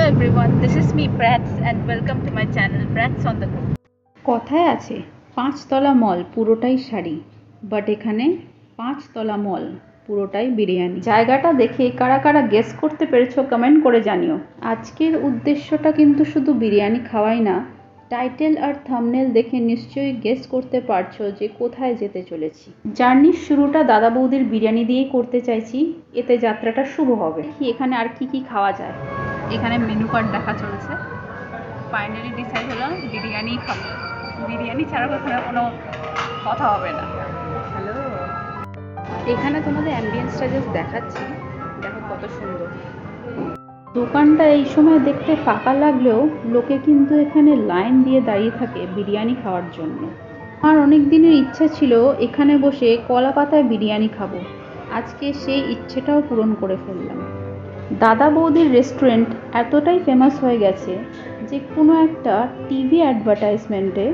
everyone, this is me Prats and welcome to my channel Prats on the Go. কথায় আছে 5 তলা মল পুরোটাই sari, but এখানে 5 তলা মল পুরোটাই বিরিয়ানি। জায়গাটা দেখে কারা কারা গেস করতে পেরেছো কমেন্ট করে জানিও। আজকের উদ্দেশ্যটা কিন্তু শুধু বিরিয়ানি খাওয়াই না, টাইটেল আর থাম্বনেল দেখে নিশ্চয়ই গেস করতে পারছো যে কোথায় যেতে চলেছি। জার্নির শুরুটা দাদা বৌদির বিরিয়ানি দিয়েই করতে চাইছি, এতে যাত্রাটা শুভ হবে। এখানে আর কি কি খাওয়া যায়। এখানে মেনু কার্ড দেখা চলছে। ফাইনালি ডিসাইড হলো বিরিয়ানি খাবো। বিরিয়ানি ছাড়া কোনো কথা হবে না। হ্যালো, এখানে তোমাদের অ্যাম্বিয়েন্সটা জাস্ট দেখাচ্ছি, দেখো কত সুন্দর। দোকানটা এই সময় দেখতে ফাঁকা লাগলেও লোকে কিন্তু এখানে লাইন দিয়ে দাঁড়িয়ে থাকে বিরিয়ানি খাওয়ার জন্য। আমার অনেক দিনের ইচ্ছা ছিল এখানে বসে কলা পাতায় বিরিয়ানি খাবো, আজকে সেই ইচ্ছেটাও পূরণ করে ফেললাম। দাদা বৌদির রেস্টুরেন্ট এতটাই ফেমাস হয়ে গেছে যে কোনো একটা টিভি অ্যাডভার্টাইজমেন্টে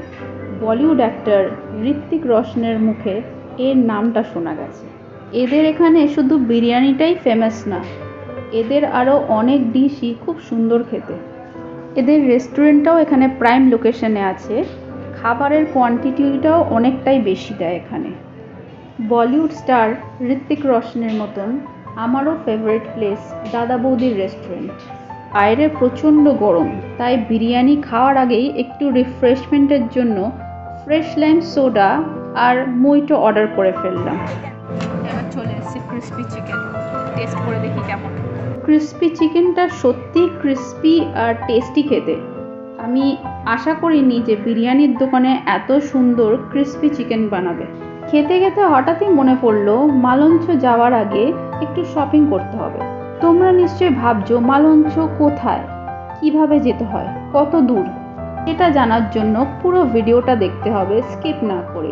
বলিউড অ্যাক্টর ঋত্বিক রোশনের মুখে এর নামটা শোনা গেছে। এদের এখানে শুধু বিরিয়ানিটাই ফেমাস না, এদের আরও অনেক ডিশই খুব সুন্দর খেতে। এদের রেস্টুরেন্টটাও এখানে প্রাইম লোকেশনে আছে, খাবারের কোয়ান্টিটিটাও অনেকটাই বেশি দেয় এখানে। বলিউড স্টার ঋত্বিক রোশনের মতন আমারও ফেভারিট প্লেস দাদা বৌদির রেস্টুরেন্ট। বাইরে প্রচণ্ড গরম, তাই বিরিয়ানি খাওয়ার আগেই একটু রিফ্রেশমেন্টের জন্য ফ্রেশ লাইম সোডা আর মইটো অর্ডার করে ফেললাম। এবার চলে এসেছে ক্রিসপি চিকেন, টেস্ট করে দেখি কেমন। ক্রিসপি চিকেনটা সত্যি ক্রিসপি আর টেস্টি খেতে। আমি আশা করিনি যে বিরিয়ানির দোকানে এত সুন্দর ক্রিসপি চিকেন বানাবে। খেতে খেতে হঠাৎই মনে পড়লো মালঞ্চ যাওয়ার আগে একটু শপিং করতে হবে। তোমরা নিশ্চয়ই ভাবছো মালঞ্চ কোথায়, কিভাবে যেতে হয়, কত দূর। এটা জানার জন্য পুরো ভিডিওটা দেখতে হবে স্কিপ না করে।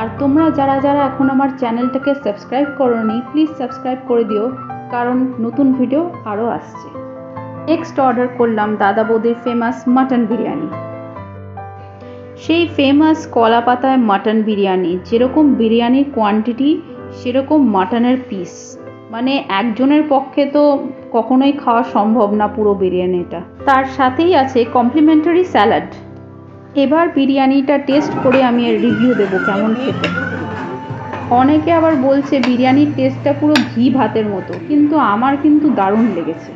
আর তোমরা যারা যারা এখন আমার চ্যানেলটাকে সাবস্ক্রাইব করোনি প্লিজ সাবস্ক্রাইব করে দিও, কারণ নতুন ভিডিও আরও আসছে। নেক্সট অর্ডার করলাম দাদা বৌদির ফেমাস মাটন বিরিয়ানি। সেই ফেমাস কলা পাতায় মাটন বিরিয়ানি, যেরকম বিরিয়ানির কোয়ান্টিটি সেরকম মাটনের পিস, মানে একজনের পক্ষে তো কখনোই খাওয়া সম্ভব না পুরো বিরিয়ানিটা। তার সাথেই আছে কমপ্লিমেন্টারি স্যালাড। এবার বিরিয়ানিটা টেস্ট করে আমি এর রিভিউ দেবো কেমন খেতে। অনেকে আবার বলছে বিরিয়ানির টেস্টটা পুরো ঘি ভাতের মতো, কিন্তু আমার কিন্তু দারুণ লেগেছে।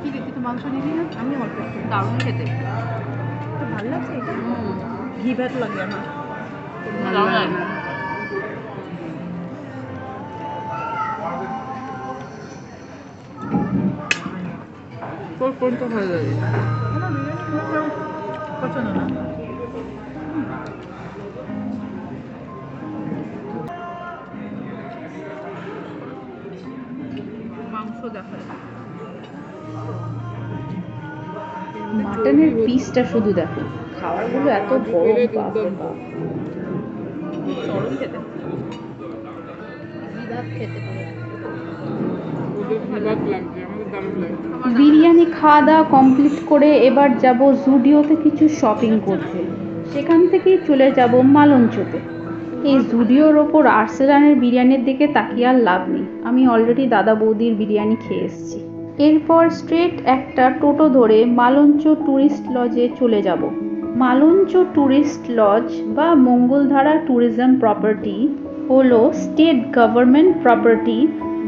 কি দেখি তো মাংস নিবি না? আমি অল্প একটু, দারুণ খেতে, ভালো লাগছে। ঘি ভাত লাগে আমার, ভালো লাগে। তোর কোনটা ভালো লাগে? আমার বিরিয়ানি পছন্দ না। মাংস দেখা যায়, মাটনের পিসটা শুধু দেখো, খাবারগুলো এত বড়, বাপ রে বাপ। চরম খেতে, ঘি ভাত খেতে পারে। বিরিয়ানি খাওয়া দাওয়া কমপ্লিট করে এবার যাব জুডিওতে কিছু শপিং করতে, সেখান থেকেই চলে যাব মালঞ্চতে। এই জুডিওর ওপর আর্সেলানের বিরিয়ানির দিকে তাকিয়ে আর লাভ নেই, আমি অলরেডি দাদা বৌদির বিরিয়ানি খেয়ে এসেছি। এরপর স্ট্রেট একটা টোটো ধরে মালঞ্চ ট্যুরিস্ট লজে চলে যাব। মালঞ্চ ট্যুরিস্ট লজ বা মঙ্গলধারা ট্যুরিজম প্রপার্টি হলো state government property,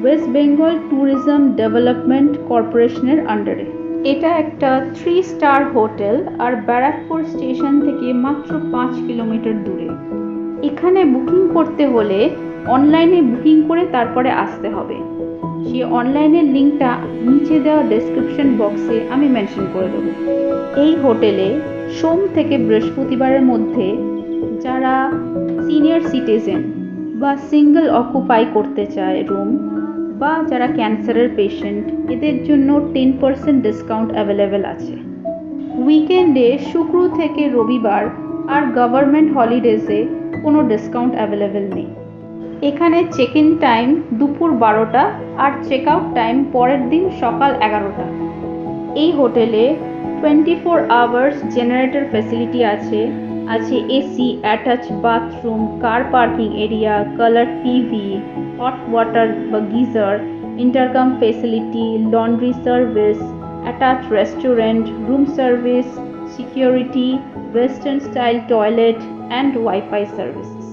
West Bengal tourism development কর্পোরেশনের আন্ডারে। এটা একটা 3 স্টার হোটেল আর ব্যারাকপুর স্টেশন থেকে মাত্র 5 কিলোমিটার দূরে। এখানে বুকিং করতে হলে অনলাইনে বুকিং করে তারপরে আসতে হবে। সেই অনলাইনের লিঙ্কটা নিচে দেওয়া ডেসক্রিপশন বক্সে আমি মেনশন করে দেবো। এই হোটেলে সোম থেকে বৃহস্পতিবারের মধ্যে যারা সিনিয়র সিটিজেন বা সিঙ্গেল অকুপাই করতে চায় রুম, বা যারা ক্যান্সারের পেশেন্ট, এদের জন্য 10% ডিসকাউন্ট অ্যাভেলেবেল আছে। উইকেন্ডে শুক্র থেকে রবিবার আর গভর্নমেন্ট হলিডেজে কোনো ডিসকাউন্ট অ্যাভেলেবেল নেই। এখানে চেক ইন টাইম দুপুর 12টা আর চেক আউট টাইম পরের দিন সকাল 11টা। এই হোটেলে 24 আওয়ার্স জেনারেটর ফ্যাসিলিটি আছে, AC, attach bathroom, car parking area, colour TV, hot water বা geyser intercom facility, laundry service, attach restaurant, room service, security, western style toilet and wifi services.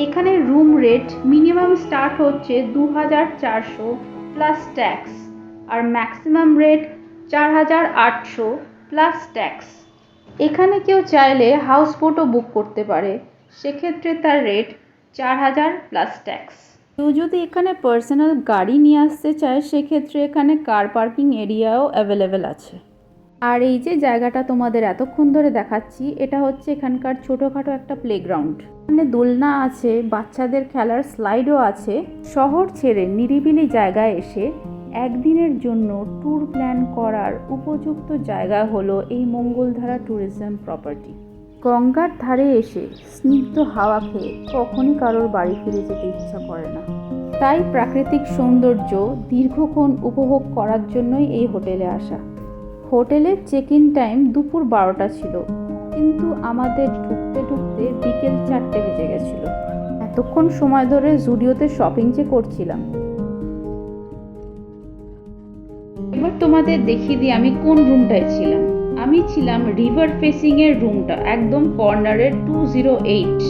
এখানে room rate minimum start হচ্ছে 2,400 plus tax আর maximum rate 4,800 plus tax. এখানে কেউ চাইলে house বোটও বুক করতে পারে, সেক্ষেত্রে তার রেট 4,000 প্লাস ট্যাক্স। কেউ যদি এখানে পার্সোনাল গাড়ি নিয়ে আসতে চায় সেক্ষেত্রে এখানে কার পার্কিং এরিয়াও অ্যাভেলেবেল আছে। আর এই যে জায়গাটা তোমাদের এতক্ষণ ধরে দেখাচ্ছি, এটা হচ্ছে এখানকার ছোটোখাটো একটা প্লেগ্রাউন্ড। এখানে দোলনা আছে, বাচ্চাদের খেলার স্লাইডও আছে। শহর ছেড়ে নিরিবিলি জায়গায় এসে একদিনের জন্য ট্যুর প্ল্যান করার উপযুক্ত জায়গা হলো এই মঙ্গলধারা ট্যুরিজম প্রপার্টি। গঙ্গার ধারে এসে স্নিগ্ধ হাওয়া খেয়ে কখনই কারোর বাড়ি ফিরে যেতে ইচ্ছা করে না। তাই প্রাকৃতিক সৌন্দর্য দীর্ঘক্ষণ উপভোগ করার জন্যই এই হোটেলে আসা। হোটেলের চেক ইন টাইম দুপুর 12টা ছিল, কিন্তু আমাদের ঢুকতে ঢুকতে বিকেল 4টে বেজে গেছিলো। এতক্ষণ সময় ধরে জুডিওতে শপিং যে করছিলাম। এবার তোমাদের দেখিয়ে দিই আমি কোন রুমটায় ছিলাম। আমি ছিলাম রিভার ফেসিং এর রুমটা, একদম কর্নারের 208।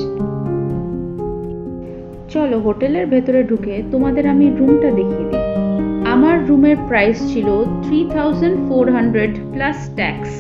চলো হোটেলের ভেতরে ঢুকে তোমাদের আমি রুমটা দেখিয়ে দিই। আমার রুমের প্রাইস ছিল 3,400 প্লাস ট্যাক্স।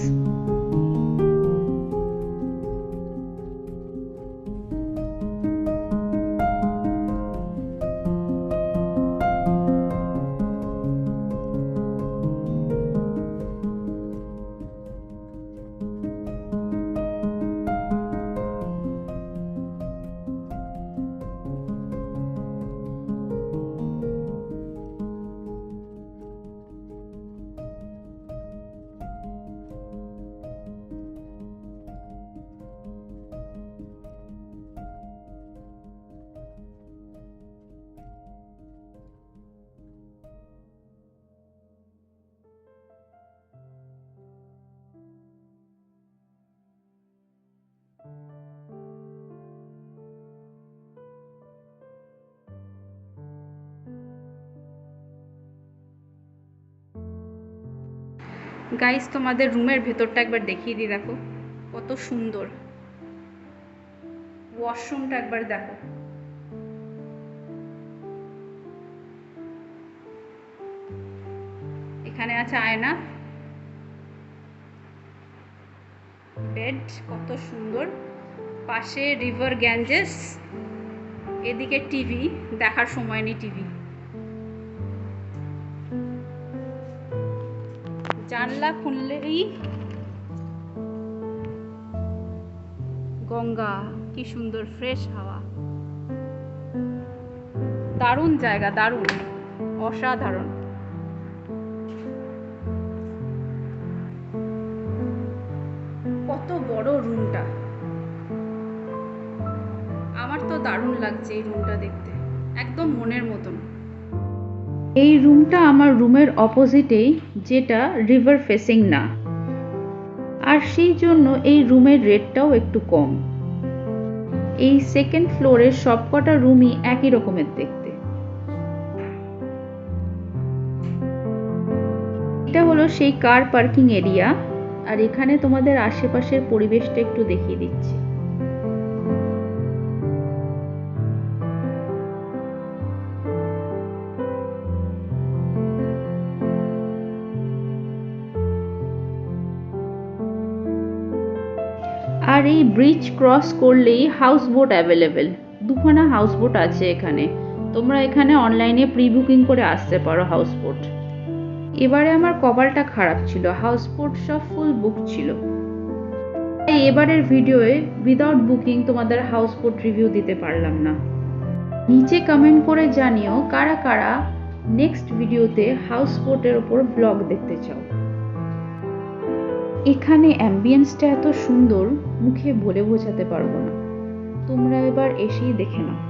গাইস তোমাদের রুমের ভেতরটা একবার দেখিয়ে দিই, দেখো কত সুন্দর। ওয়াশরুমটা একবার দেখো, এখানে আছে আয়না, বেড কত সুন্দর, পাশে রিভার গ্যাঞ্জেস, এদিকে টিভি, দেখার সময় নেই টিভি। জানলা খুললেই গঙ্গা, কি সুন্দর ফ্রেশ হাওয়া। দারুণ জায়গা, দারুণ, অসাধারণ। কত বড় রুমটা, আমার তো দারুণ লাগছে এই রুমটা দেখতে, একদম মনের মতন। এই রুমটা আমার রুমের অপোজিটেই, যেটা রিভার ফেসিং না, আর সেই জন্য এই রুমের রেটটাও একটু কম। এই সেকেন্ড ফ্লোরের সবকটা রুমই একই রকমের দেখতে। এটা হলো সেই কার পার্কিং এরিয়া, আর এখানে তোমাদের আশেপাশের পরিবেশটা একটু দেখিয়ে দিচ্ছি। আর এই ব্রিজ ক্রস করলেই হাউস বোট অ্যাভেলেবেল, দুখানা হাউস বোট আছে এখানে। তোমরা এখানে অনলাইনে প্রি বুকিং করে আসতে পারো হাউস বোট। এবারে আমার কপালটা খারাপ ছিল, হাউস বোট সব ফুল বুক ছিল, তাই এবারের ভিডিওয়ে উইদাউট বুকিং তোমাদের হাউস বোট রিভিউ দিতে পারলাম না। নিচে কমেন্ট করে জানিও কারা কারা নেক্সট ভিডিওতে হাউস বোটের ওপর ব্লগ দেখতে চাও। এখানে অ্যাম্বিয়েন্সটা এত সুন্দর, মুখে বলে বোঝাতে পারবো না, তোমরা এবার এসেই দেখে নাও।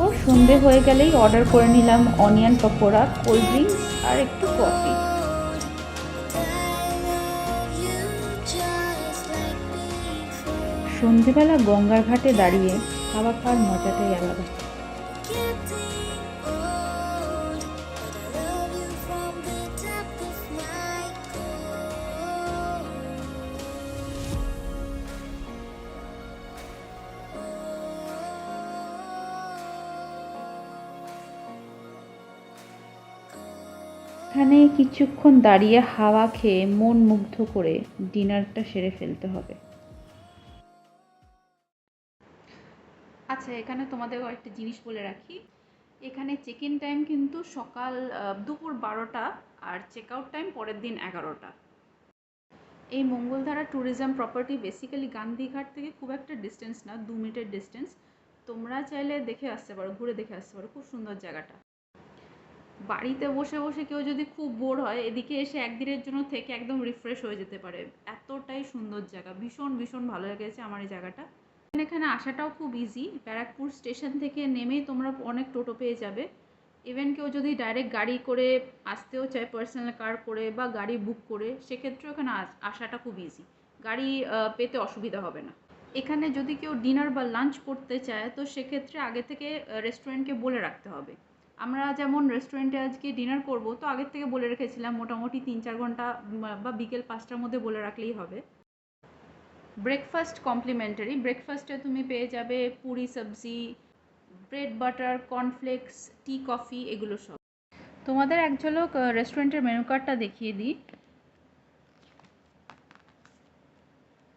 ও সন্ধে হয়ে গেলেই অর্ডার করে নিলাম অনিয়ন পকোড়া, কোল্ড ড্রিঙ্কস আর একটু কফি। সন্ধেবেলা গঙ্গার ঘাটে দাঁড়িয়ে খাওয়া খাওয়ার মজাটাই আলাদা। এখানে কিছুক্ষণ দাঁড়িয়ে হাওয়া খেয়ে মন মুগ্ধ করে ডিনারটা সেরে ফেলতে হবে। আচ্ছা, এখানে তোমাদের একটা জিনিস বলে রাখি, এখানে চেক ইন টাইম কিন্তু সকাল দুপুর 12টা আর চেক আউট টাইম পরের দিন 11টা। এই মঙ্গলধারা ট্যুরিজম প্রপার্টি বেসিক্যালি গান্ধীঘাট থেকে খুব একটা ডিস্টেন্স না, 2 মিনিটের ডিস্টেন্স। তোমরা চাইলে দেখে আসতে পারো, ঘুরে দেখে আসতে পারো, খুব সুন্দর জায়গাটা। বাড়িতে বসে বসে কেউ যদি খুব বোর হয়, এদিকে এসে একদিনের জন্য থেকে একদম রিফ্রেশ হয়ে যেতে পারে। এতটাই সুন্দর জায়গা, ভীষণ ভীষণ ভালো লেগেছে আমার এই জায়গাটা। এখানে আসাটাও খুব ইজি, ব্যারাকপুর স্টেশন থেকে নেমেই তোমরা অনেক টোটো পেয়ে যাবে। ইভেন কেউ যদি ডাইরেক্ট গাড়ি করে আসতেও চায়, পার্সোনাল কার করে বা গাড়ি বুক করে, সেক্ষেত্রেও এখানে আসাটা খুব ইজি, গাড়ি পেতে অসুবিধা হবে না। এখানে যদি কেউ ডিনার বা লাঞ্চ করতে চায় তো সেক্ষেত্রে আগে থেকে রেস্টুরেন্টকে বলে রাখতে হবে। আমরা যেমন রেস্টুরেন্টে আজকে ডিনার করব, তো আগের থেকে বলে রেখেছিলাম মোটামুটি 3-4 ঘন্টা বা বিকেল 5টার মধ্যে বলে রাখলেই হবে। ব্রেকফাস্ট কমপ্লিমেন্টারি, ব্রেকফাস্টে তুমি পেয়ে যাবে পুরি সবজি, ব্রেড বাটার, কর্নফ্লেক্স, টি, কফি, এগুলো সব। তোমাদের এক ঝলক রেস্টুরেন্টের মেনু কার্ডটা দেখিয়ে দিই।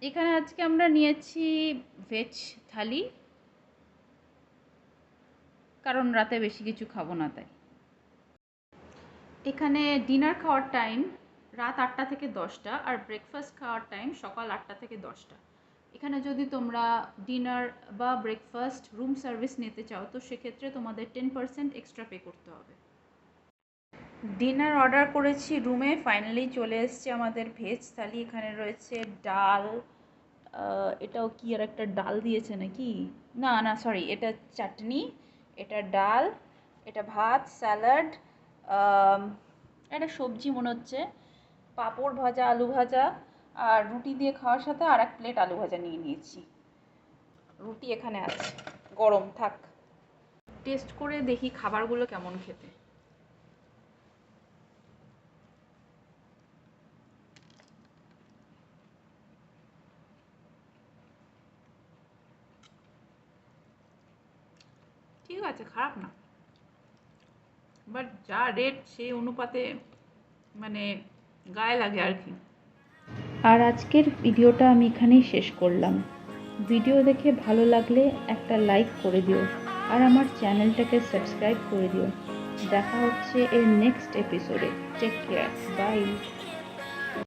এখানে আজকে আমরা নিয়েছি ভেজ থালি, কারণ রাতে বেশি কিছু খাবো না তাই। এখানে ডিনার খাওয়ার টাইম রাত 8টা থেকে 10টা আর ব্রেকফাস্ট খাওয়ার টাইম সকাল 8টা থেকে 10টা। এখানে যদি তোমরা ডিনার বা ব্রেকফাস্ট রুম সার্ভিস নিতে চাও তো সেক্ষেত্রে তোমাদের 10% এক্সট্রা পে করতে হবে। ডিনার অর্ডার করেছি রুমে, ফাইনালি চলে এসছে আমাদের ভেজ থালি। এখানে রয়েছে ডাল, এটাও কি আর একটা ডাল দিয়েছে নাকি, না না সরি, এটা চাটনি, এটা ডাল, এটা ভাত, স্যালাড, একটা সবজি মনে হচ্ছে, পাঁপড় ভাজা, আলু ভাজা, আর রুটি দিয়ে খাওয়ার সাথে আর এক প্লেট আলু ভাজা নিয়ে নিয়েছি। রুটি এখানে আছে, গরম থাক। টেস্ট করে দেখি খাবারগুলো কেমন খেতে। ঠিক আছে, খারাপ না, বাট যা রেট সেই অনুপাতে মানে গায়ে লাগে আর কি। আর আজকের ভিডিওটা আমি এখানেই শেষ করলাম। ভিডিও দেখে ভালো লাগলে একটা লাইক করে দিও আর আমার চ্যানেলটাকে সাবস্ক্রাইব করে দিও। দেখা হচ্ছে এর নেক্সট এপিসোডে। Take care, by.